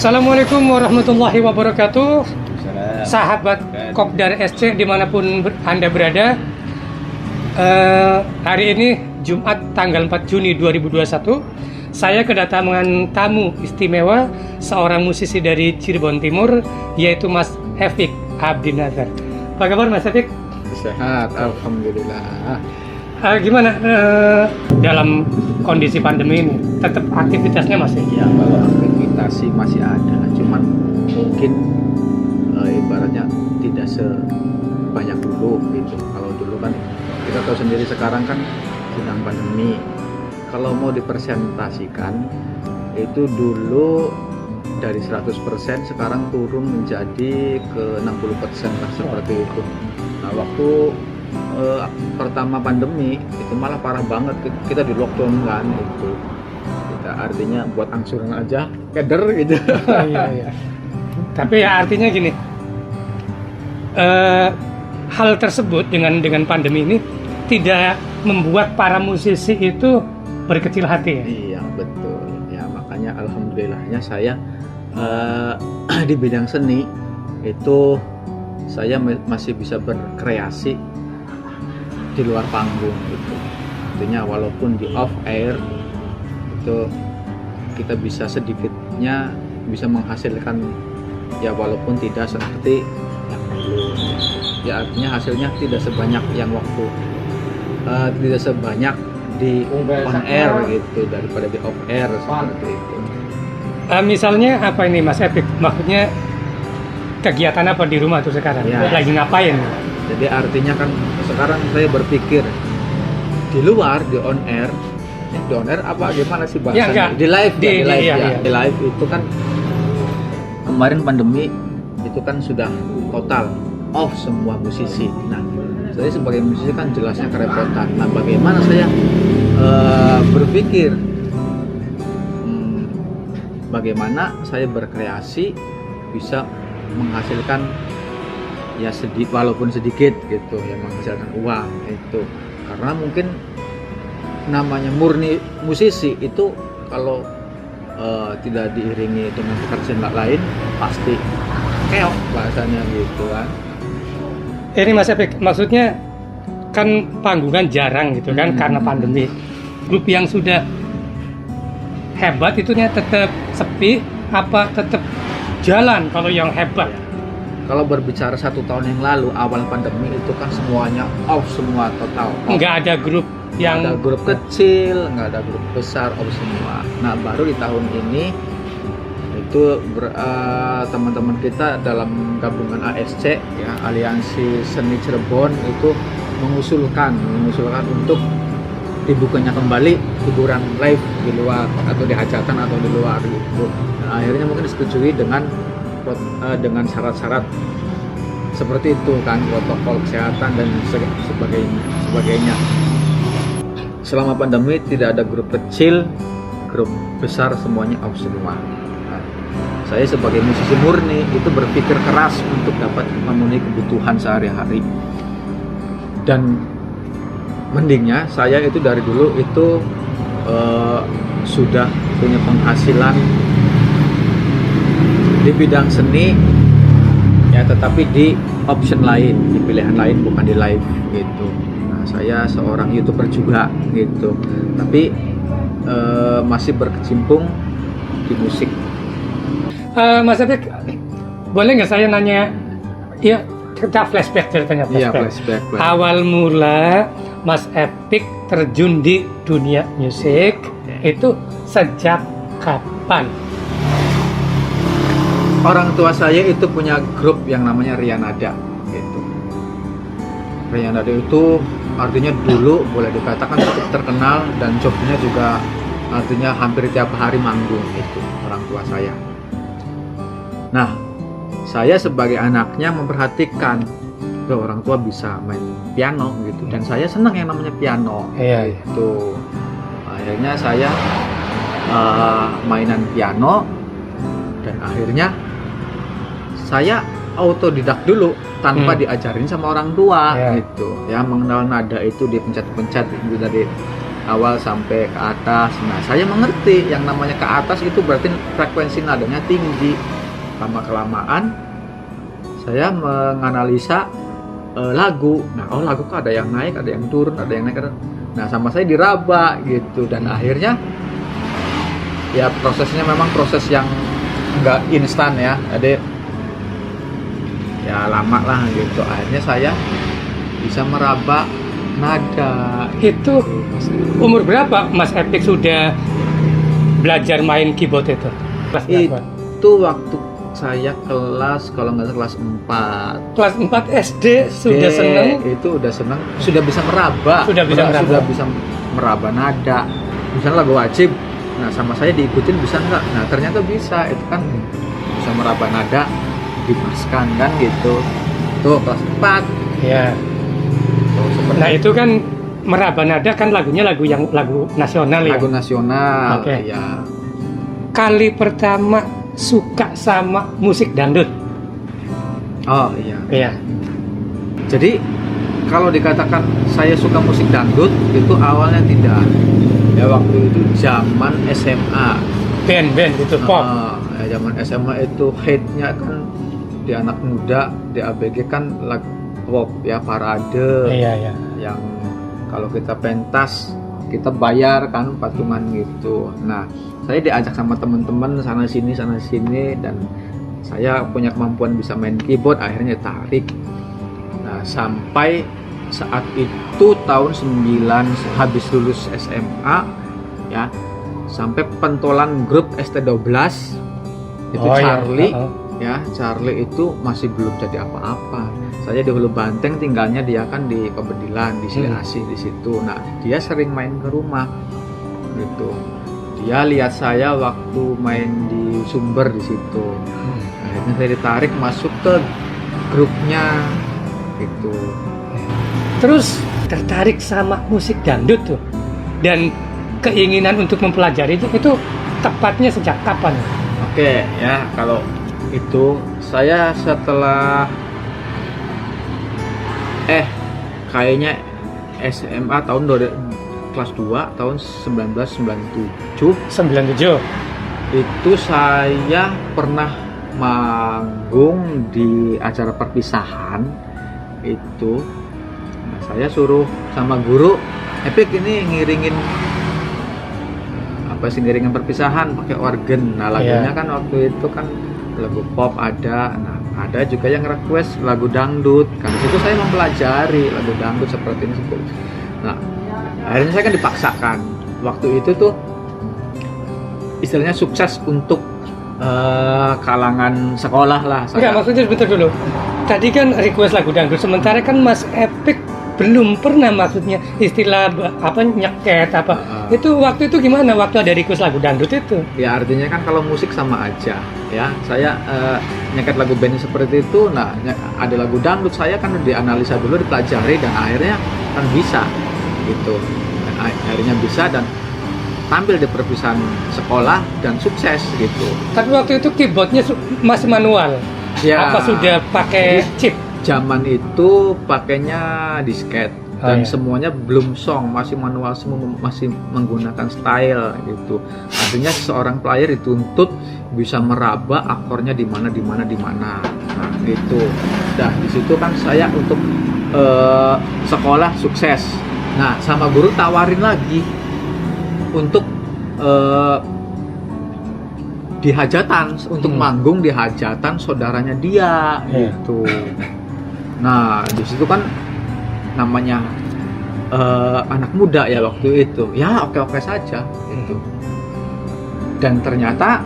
Assalamualaikum warahmatullahi wabarakatuh. Salam. Sahabat Kopdar SC dimanapun Anda berada. Hari ini Jumat tanggal 4 Juni 2021, saya kedatangan tamu istimewa, seorang musisi dari Cirebon Timur, yaitu Mas Efik Abdinazar. Apa kabar Mas Efik? Sehat, alhamdulillah. Gimana dalam kondisi pandemi ini? Tetap aktivitasnya masih? Ya, kalau aktivitas sih masih ada, cuman mungkin ibaratnya tidak sebanyak dulu gitu. Kalau dulu kan kita tahu sendiri, sekarang kan sedang pandemi. Kalau mau dipresentasikan itu dulu dari 100% sekarang turun menjadi ke 60% lah, seperti itu. Nah, waktu pertama pandemi itu malah parah banget, kita di lockdown kan, itu kita artinya buat angsuran aja keder gitu. Iya. Tapi ya artinya gini, hal tersebut dengan pandemi ini tidak membuat para musisi itu berkecil hati ya? Iya, betul ya, makanya alhamdulillahnya saya di bidang seni itu saya masih bisa berkreasi di luar panggung gitu. Artinya walaupun di off air itu kita bisa sedikitnya bisa menghasilkan, ya walaupun tidak seperti yang dulu. Ya artinya hasilnya tidak sebanyak yang waktu tidak sebanyak di on air gitu, daripada di off air seperti itu. Misalnya apa ini Mas Efik? Maksudnya kegiatan apa di rumah tuh sekarang? Ya. Lagi ngapain? Jadi artinya kan sekarang saya berpikir di luar, di on air apa gimana sih bahasanya? Ya, enggak. Di live, Di live, ya. iya. Di live itu kan kemarin pandemi itu kan sudah total off semua musisi. Nah, saya sebagai musisi kan jelasnya kerepotan. Nah, bagaimana saya berpikir bagaimana saya berkreasi bisa menghasilkan ya walaupun sedikit gitu, ya menghasilkan uang itu. Karena mungkin namanya murni musisi itu kalau tidak diiringi dengan pekerjaan lain pasti keok bahasanya gitu kan. Ini Mas Efik, maksudnya kan panggungan jarang gitu kan karena pandemi. Grup yang sudah hebat itunya tetap sepi apa tetap jalan kalau yang hebat? Kalau berbicara 1 tahun yang lalu awal pandemi itu kan semuanya off semua, total off. Nggak ada grup yang Nggak ada grup kecil, nggak ada grup besar, off semua. Nah, baru di tahun ini itu teman-teman kita dalam gabungan ASC ya, Aliansi Seni Cirebon, itu mengusulkan untuk dibukanya kembali hiburan live di luar atau di hajatan atau di luar gitu. Nah, akhirnya mungkin disetujui dengan syarat-syarat seperti itu kan, protokol kesehatan dan sebagainya. Selama pandemi tidak ada grup kecil, grup besar, semuanya off semua. Nah, saya sebagai musisi murni itu berpikir keras untuk dapat memenuhi kebutuhan sehari-hari. Dan mendingnya saya itu dari dulu itu sudah punya penghasilan di bidang seni ya, tetapi di option lain, di pilihan lain, bukan di live gitu. Nah, saya seorang YouTuber juga gitu, tapi masih berkecimpung di musik. Mas Efik, boleh nggak saya nanya? Ya, kita flashback ceritanya. Iya, flashback. Awal mula Mas Efik terjun di dunia musik itu sejak kapan? Orang tua saya itu punya grup yang namanya Rianada gitu. Rianada itu artinya dulu boleh dikatakan cukup terkenal, dan jobnya juga artinya hampir tiap hari manggung itu orang tua saya. Nah, saya sebagai anaknya memperhatikan tuh orang tua bisa main piano gitu, dan saya senang yang namanya piano. Iya. Gitu. Akhirnya saya mainan piano, dan akhirnya saya autodidak dulu tanpa diajarin sama orang tua gitu ya, mengenal nada itu dipencet-pencet gitu, dari awal sampai ke atas. Nah, saya mengerti yang namanya ke atas itu berarti frekuensi nadanya tinggi. Lama-kelamaan saya menganalisa lagu. Nah, lagu kok ada yang naik, ada yang turun, ada yang naik. Nah, sama saya diraba gitu, dan akhirnya ya prosesnya memang proses yang nggak instan ya. Jadi ya lama lah gitu. Akhirnya saya bisa meraba nada. Itu umur berapa Mas Epik sudah belajar main keyboard itu? Kelas berapa? Itu waktu saya kelas, kalau nggak salah kelas 4. Kelas 4 SD sudah seneng? Itu udah seneng, sudah bisa meraba. Sudah bisa meraba nada. Misalnya lagu wajib, nah sama saya diikutin bisa nggak? Nah ternyata bisa, itu kan bisa meraba nada, dipaskan kan gitu. Tuh kelas 4. Ya. Nah itu kan meraba nada kan lagu nasional ya? Lagu nasional. Oke. Ya. Kali pertama suka sama musik dangdut. Oh iya. Iya. Jadi kalau dikatakan saya suka musik dangdut itu awalnya tidak. Ya waktu itu zaman SMA. Band itu pop. Ya, zaman SMA itu hate-nya kan di anak muda, di ABG kan lagu pop ya, parade. Iya. Yang kalau kita pentas kita bayar kan patungan gitu. Nah, saya diajak sama teman-teman sana sini dan saya punya kemampuan bisa main keyboard, akhirnya tarik. Nah, sampai saat itu tahun 9 habis lulus SMA ya, sampai pentolan grup ST12 itu Charlie. Ya, Charlie itu masih belum jadi apa-apa. Saya di Hulu Banteng, tinggalnya dia kan di Kebedilan, di Sili Asih di situ. Nah, dia sering main ke rumah gitu. Dia lihat saya waktu main di Sumber di situ. Akhirnya saya ditarik masuk ke grupnya gitu. Terus tertarik sama musik dangdut tuh, dan keinginan untuk mempelajari itu tepatnya sejak kapan? Oke ya, kalau itu saya setelah kayaknya SMA tahun kelas 2 tahun 1997 itu saya pernah manggung di acara perpisahan itu. Nah, saya suruh sama guru, Epik ini ngiringin perpisahan pakai organ. Nah, lagunya kan waktu itu kan lagu pop ada. Nah, ada juga yang request lagu dangdut. Kan itu saya mempelajari lagu dangdut seperti ini. Nah, akhirnya saya kan dipaksakan. Waktu itu tuh istilahnya sukses untuk kalangan sekolah lah. Enggak, maksudnya sebentar dulu. Tadi kan request lagu dangdut, sementara kan Mas Epik belum pernah, maksudnya istilah nyeket itu waktu itu gimana waktu ada request lagu dangdut itu? Ya artinya kan kalau musik sama aja ya. Saya nyeket lagu band seperti itu. Nah, ada lagu dangdut, saya kan dianalisa dulu, dipelajari, dan akhirnya kan bisa gitu. Dan akhirnya bisa dan tampil di perpisahan sekolah dan sukses gitu. Tapi waktu itu keyboardnya masih manual ya, apa sudah pakai chip? Zaman itu pakainya disket dan semuanya belum song, masih manual semua, masih menggunakan style gitu. Artinya seorang player dituntut bisa meraba akornya di mana. Nah, gitu. Nah, di situ kan saya untuk sekolah sukses. Nah, sama guru tawarin lagi untuk di hajatan, untuk manggung di hajatan saudaranya dia gitu. Nah, di situ kan namanya anak muda ya waktu itu, ya oke saja gitu. Dan ternyata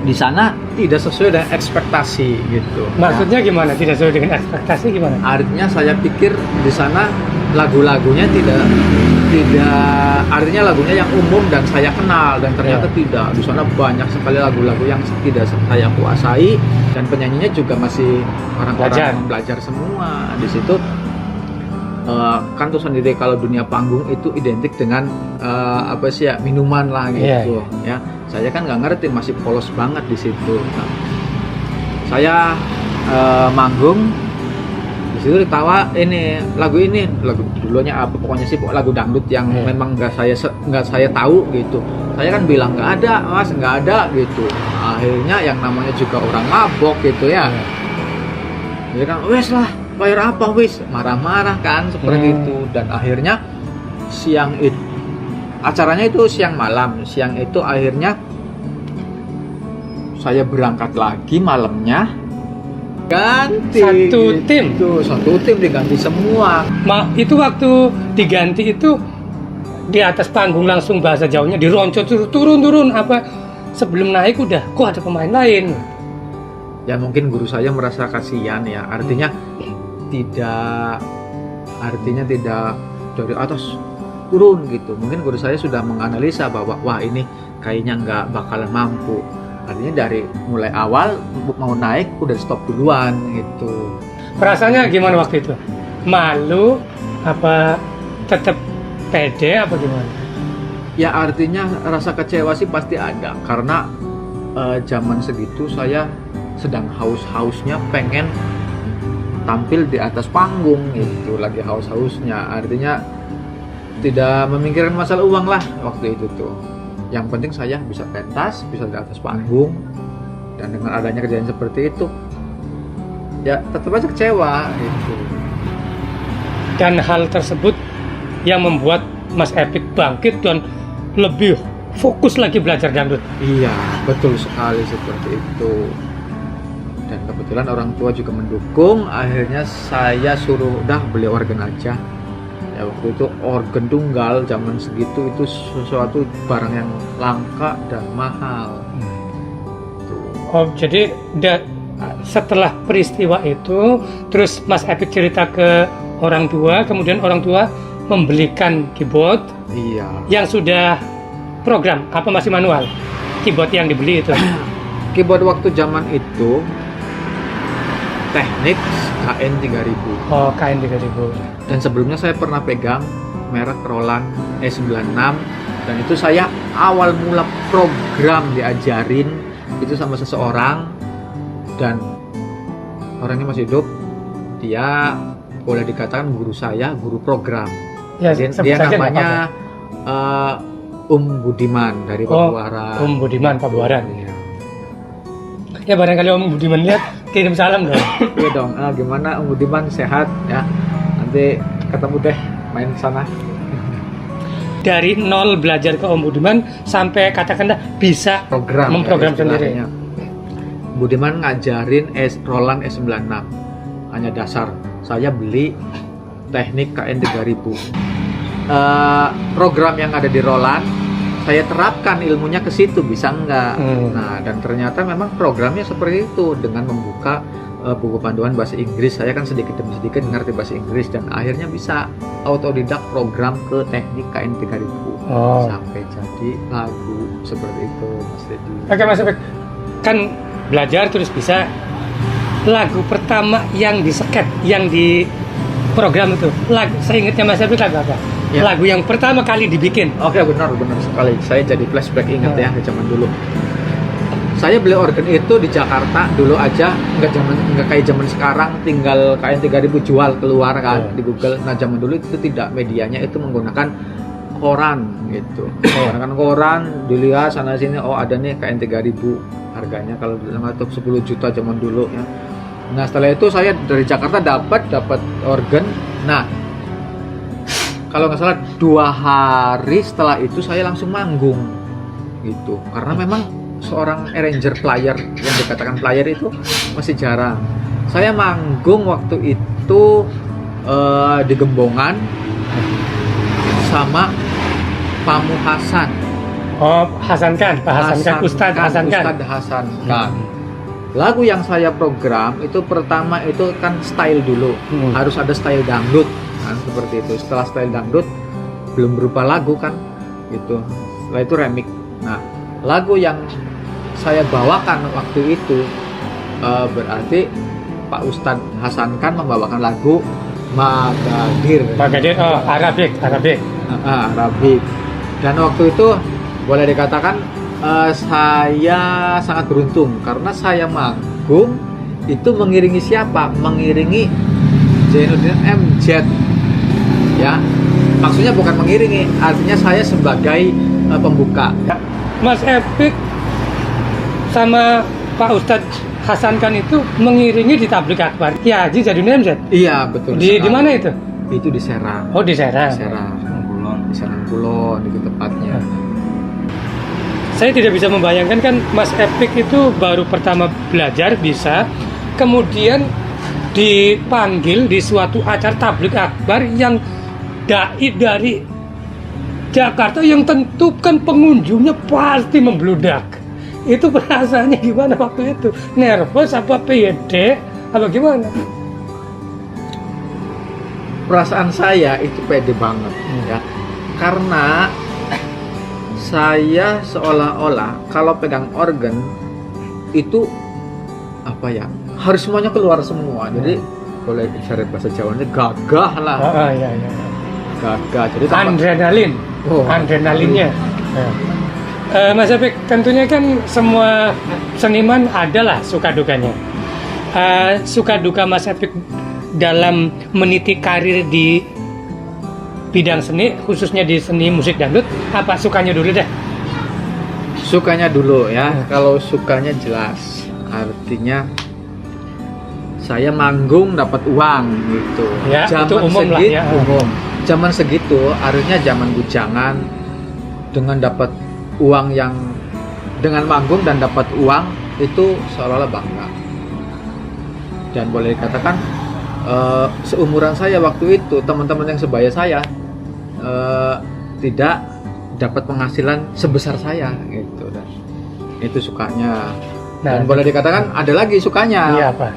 di sana tidak sesuai dengan ekspektasi gitu. Maksudnya gimana? Tidak sesuai dengan ekspektasi gimana? Artinya saya pikir di sana lagu-lagunya tidak artinya lagunya yang umum dan saya kenal, dan ternyata tidak. Di sana banyak sekali lagu-lagu yang tidak saya kuasai, dan penyanyinya juga masih orang-orang yang belajar semua. Di situ kan tuh sendiri kalau dunia panggung itu identik dengan minuman lah gitu. Ya, saya kan nggak ngerti, masih polos banget di situ. Nah, saya manggung Di situ ditawa lagu dulunya apa pokoknya sih lagu dangdut yang memang nggak saya tahu gitu. Saya kan bilang nggak ada mas, nggak ada gitu. Akhirnya yang namanya juga orang mabok gitu ya. Jadi kan wes lah bayar apa wes, marah-marah kan seperti itu. Dan akhirnya siang itu acaranya itu siang malam. Siang itu akhirnya saya berangkat lagi malamnya. Ganti satu tim diganti semua. Itu waktu diganti itu di atas panggung langsung bahasa Jawanya dironcot turun apa sebelum naik udah kok ada pemain lain. Ya mungkin guru saya merasa kasihan ya, artinya tidak dari atas turun gitu. Mungkin guru saya sudah menganalisa bahwa wah ini kayaknya nggak bakalan mampu. Artinya dari mulai awal mau naik udah stop duluan gitu. Perasaannya gimana waktu itu? Malu apa tetap pede apa gimana? Ya artinya rasa kecewa sih pasti ada karena zaman segitu saya sedang haus-hausnya pengen tampil di atas panggung gitu, lagi haus-hausnya. Artinya tidak memikirkan masalah uang lah waktu itu tuh. Yang penting saya bisa pentas, bisa di atas panggung, dan dengan adanya kejadian seperti itu, ya tetap aja kecewa gitu. Dan hal tersebut yang membuat Mas Epik bangkit dan lebih fokus lagi belajar dangdut. Iya, betul sekali seperti itu. Dan kebetulan orang tua juga mendukung. Akhirnya saya suruh udah beli organ aja. Ya waktu itu organ tunggal zaman segitu itu sesuatu barang yang langka dan mahal. Oh jadi setelah peristiwa itu terus Mas Epik cerita ke orang tua, kemudian orang tua membelikan keyboard. Iya. Yang sudah program apa masih manual? Keyboard yang dibeli itu. Keyboard waktu zaman itu Technics KN 3000. Oh, KN 3000. Dan sebelumnya saya pernah pegang merek Roland E96 dan itu saya awal mula program diajarin itu sama seseorang dan orangnya masih hidup. Dia boleh dikatakan guru saya, guru program. Ya, dia namanya Budiman dari Pabuaran. Budiman Pabuaran. Ya barangkali Om Budiman lihat kirim salam dong. Iya dong. Gimana Om Budiman, sehat ya? Nanti ketemu deh main sana. Dari nol belajar ke Om Budiman sampai katakanlah bisa memprogram ya, sendiri. Budiman ngajarin Roland E96 hanya dasar. Saya beli teknik KN 3000. Program yang ada di Roland saya terapkan ilmunya ke situ, bisa enggak? Nah, dan ternyata memang programnya seperti itu dengan membuka buku panduan bahasa Inggris. Saya kan sedikit demi sedikit ngerti bahasa Inggris dan akhirnya bisa autodidak program ke teknik KN 3000 sampai jadi lagu seperti itu, Mas Dedi. Oke, Mas Epik, kan belajar terus bisa. Lagu pertama yang diseket, yang di program itu, saya ingatnya Mas Epik lagu apa? Ya. Lagu yang pertama kali dibikin. Oke, benar sekali. Saya jadi flashback ingat ya zaman dulu. Saya beli organ itu di Jakarta dulu aja, nggak kayak zaman sekarang tinggal KN 3000 jual keluar kan di Google. Nah zaman dulu itu tidak, medianya itu menggunakan koran gitu. Menggunakan koran, dilihat sana sini, oh ada nih KN 3000 harganya kalau untuk 10 juta zaman dulu ya. Nah setelah itu saya dari Jakarta dapat organ. Nah kalau nggak salah 2 hari setelah itu saya langsung manggung gitu, karena memang seorang arranger player yang dikatakan player itu masih jarang. Saya manggung waktu itu di Gembongan sama Pamu Hasan. Oh, Hasan Khan, Pak Hasan Khan, Ustadz Hasan Khan. Ustadz Hasan Khan. Lagu yang saya program itu pertama itu kan style dulu, harus ada style dangdut. Kan, seperti itu. Setelah style dangdut belum berupa lagu kan gitu, setelah itu remix. Nah lagu yang saya bawakan waktu itu berarti Pak Ustadz Hasan Khan membawakan lagu Magadir. Arabik. Arabik. Dan waktu itu boleh dikatakan saya sangat beruntung karena saya manggung itu mengiringi siapa? Mengiringi Zainuddin MZ. Ya, maksudnya bukan mengiringi, artinya saya sebagai pembuka. Mas Epik sama Pak Ustadz Hasan Khan itu mengiringi di tablik akbar Ki Haji Zainuddin MZ. Iya, betul. Di mana itu? Itu di Serang. Oh, di Serang. Di Serang Kulon itu tepatnya. Saya tidak bisa membayangkan, kan Mas Epik itu baru pertama belajar bisa, kemudian dipanggil di suatu acara tablik akbar yang dai dari Jakarta yang tentu kan pengunjungnya pasti membludak. Itu perasaannya gimana waktu itu? Nervous apa pede apa gimana? Perasaan saya itu pede banget ya. Karena saya seolah-olah kalau pegang organ itu apa ya, harus semuanya keluar semua. Jadi boleh bicara bahasa Jawanya gagah lah. Iya. Gagah. Jadi Adrenalin. Adrenalinnya. Mas Epik, tentunya kan semua seniman adalah suka dukanya. Suka duka Mas Epik dalam meniti karir di bidang seni, khususnya di seni musik dangdut, apa sukanya dulu deh? Sukanya dulu ya. Kalau sukanya jelas, artinya saya manggung dapat uang gitu. Ya, zaman itu umum segitu, lah ya. Umum. Zaman segitu, artinya zaman bujangan dengan dapat uang yang dengan manggung dan dapat uang itu seolah-olah bangga. Dan boleh dikatakan seumuran saya waktu itu, teman-teman yang sebaya saya tidak dapat penghasilan sebesar saya gitu, dan itu sukanya. Dan boleh dikatakan ada lagi sukanya. Iya, apa?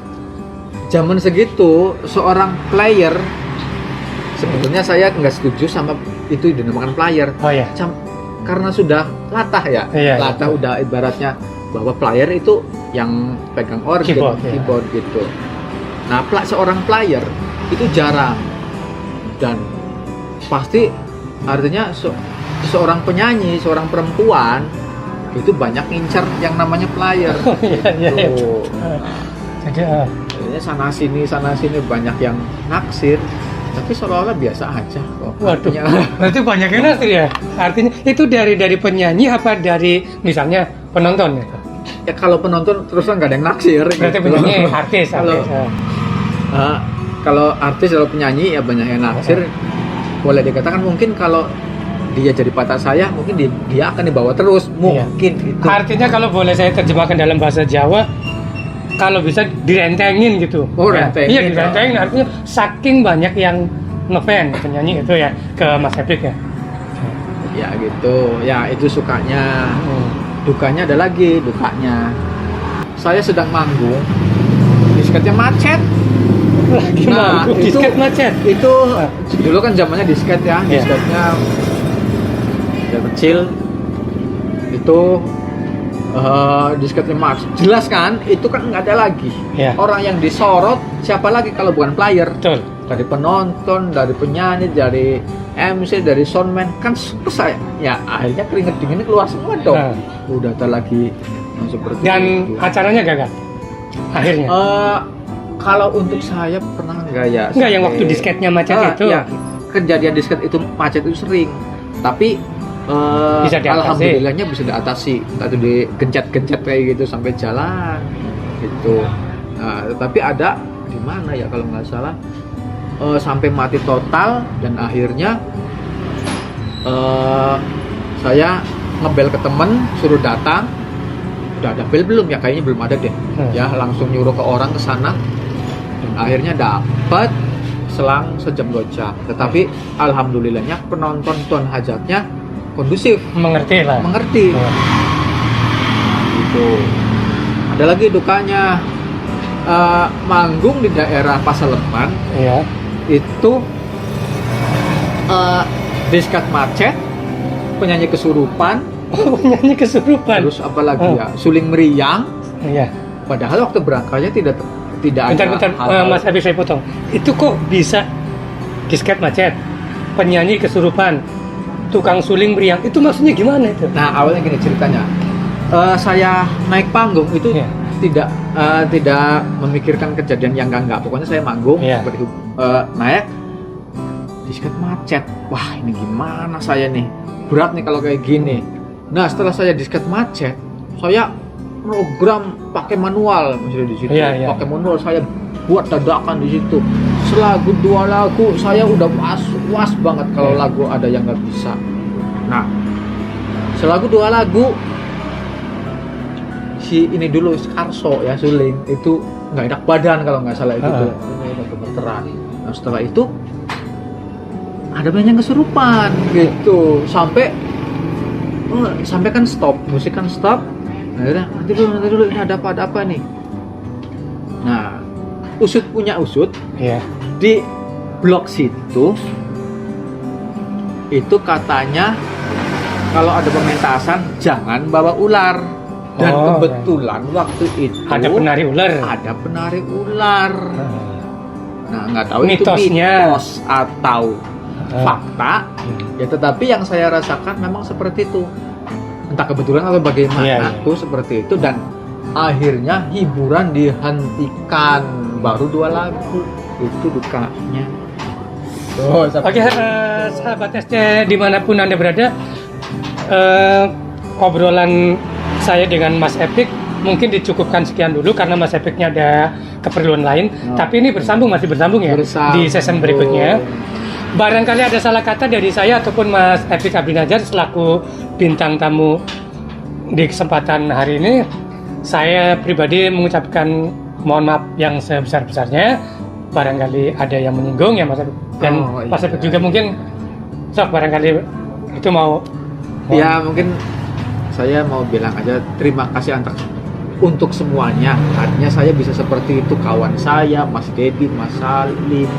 Zaman segitu seorang player, sebetulnya saya nggak setuju sama itu dinamakan player. Oh ya. Karena sudah latah ya. Iya, latah iya. Udah ibaratnya bahwa player itu yang pegang organ, keyboard gitu. Nah, seorang player itu jarang, dan pasti artinya seorang penyanyi, seorang perempuan itu banyak ngincar yang namanya player. Iya. Jadi sana sini banyak yang naksir, tapi seolah-olah biasa aja kok. Waduh, berarti banyak yang naksir ya? Artinya itu dari penyanyi apa dari misalnya penonton gitu? Ya kalau penonton terus kan nggak ada yang naksir. Berarti gitu. penyanyi artis. Kalau artis, kalau penyanyi ya banyak yang naksir. Boleh dikatakan mungkin kalau dia jadi pacar saya, mungkin dia akan dibawa terus, mungkin itu. Artinya kalau boleh saya terjemahkan dalam bahasa Jawa, kalau bisa direntengin gitu. Rentengin. Iya, direntengin, artinya saking banyak yang ngefans penyanyi itu ya ke Mas Epik ya. Ya gitu. Ya itu sukanya. Dukanya ada lagi, dukanya. Saya sedang manggung, disketnya macet. Lagi manggung, disket macet. Itu dulu kan zamannya disket ya, disketnya ya kecil. Itu disketnya macet. Jelas kan, itu kan nggak ada lagi. Orang yang disorot siapa lagi kalau bukan player? Betul. Dari penonton, dari penyanyi, dari MC, dari soundman, kan selesai. Ya akhirnya keringet dinginnya keluar semua dong. Udah tak lagi seperti dan itu. Acaranya gagal akhirnya. Kalau untuk saya pernah nggak ya? Enggak, yang waktu disketnya macet itu. Ya, kejadian disket itu macet itu sering. Tapi alhamdulillahnya bisa diatasi. Atau digencet-gencet kayak gitu sampai jalan gitu. Nah, tapi ada di mana ya kalau nggak salah sampai mati total, dan akhirnya saya ngebel ke temen suruh datang. Udah ada bel belum ya? Kayaknya belum ada deh. Ya langsung nyuruh ke orang ke sana. Dan akhirnya dapat selang sejam 2 jam. Tetapi alhamdulillahnya penonton tuan hajatnya kondusif, mengerti. Gitu. Ada lagi dukanya, manggung di daerah Pasaleman. Itu disket macet, penyanyi kesurupan. Terus apalagi ya, suling meriang. Padahal waktu berangkatnya tidak bentar, Mas Epik, saya potong. Itu kok bisa disket macet, penyanyi kesurupan, tukang suling meriang, itu maksudnya gimana itu? Nah awalnya gini ceritanya, saya naik panggung itu tidak memikirkan kejadian yang enggak. Pokoknya saya manggung, naik disket macet. Wah, ini gimana saya nih? Berat nih kalau kayak gini. Nah, setelah saya disket macet, saya program pakai manual misalnya di situ. Iya, iya. Pakai manual saya buat dadakan di situ. Selagu 2 lagu saya udah was banget kalau Iya. lagu ada yang nggak bisa. Nah, selagu 2 lagu si ini dulu Karso ya Suling itu nggak enak badan kalau nggak salah itu tuh. Ini udah gemeteran. Nah, setelah itu ada banyak yang kesurupan gitu sampai kan stop, musik kan stop. Nah, yaudah, nanti dulu ini ada apa nih. Nah, usut Iya. di blok situ itu katanya kalau ada pementasan jangan bawa ular. Dan Oh, kebetulan waktu itu Ada penari ular. ada penari ular. Nah, nggak tahu Mitosnya. itu mitos atau Ah. fakta. Ya, tetapi yang saya rasakan memang seperti itu. Entah kebetulan atau bagaimana, Iya, iya. itu seperti itu dan akhirnya hiburan dihentikan baru 2 lagu. Itu dukanya. Oke, sahabat SC dimanapun Anda berada, obrolan saya dengan Mas Epik mungkin dicukupkan sekian dulu karena Mas Epiknya ada keperluan lain. Oh. Tapi ini masih bersambung ya di season berikutnya. Barangkali ada salah kata dari saya ataupun Mas Epik Abdi Najar selaku bintang tamu di kesempatan hari ini, saya pribadi mengucapkan mohon maaf yang sebesar-besarnya. Barangkali ada yang menyinggung ya Mas Epik dan Mas Epik juga mungkin barangkali itu mau Ya, mungkin saya mau bilang aja terima kasih untuk semuanya. Artinya saya bisa seperti itu, kawan saya, Mas Dedi, Mas Salim,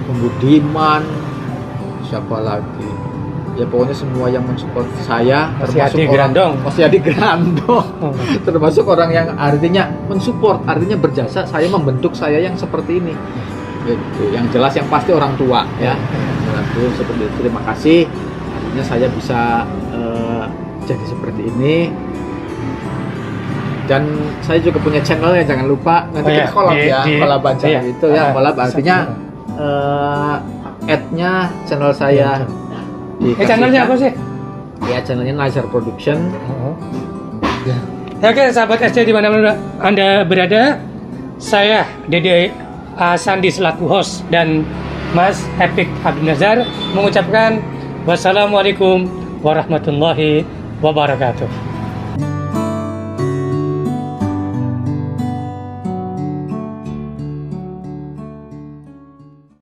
Budiman, siapa lagi? Ya pokoknya semua yang mensupport saya, Mas termasuk Yadi orang Grandong. Mas Yadi Grandong, termasuk orang yang artinya mensupport, artinya berjasa saya membentuk saya yang seperti ini. Gitu. Yang jelas yang pasti orang tua ya. Orang tua seperti itu. Terima kasih. Artinya saya bisa jadi seperti ini. Dan saya juga punya channel ya, jangan lupa nanti kita collab ya, collab aja itu ya, collab artinya add-nya channel saya. channelnya apa sih? Ya, channelnya Nazar Production. Oke, sahabat SC di mana Anda berada, saya Dede Sandi selaku host dan Mas Epik Abdi Nazar mengucapkan wassalamualaikum warahmatullahi wabarakatuh.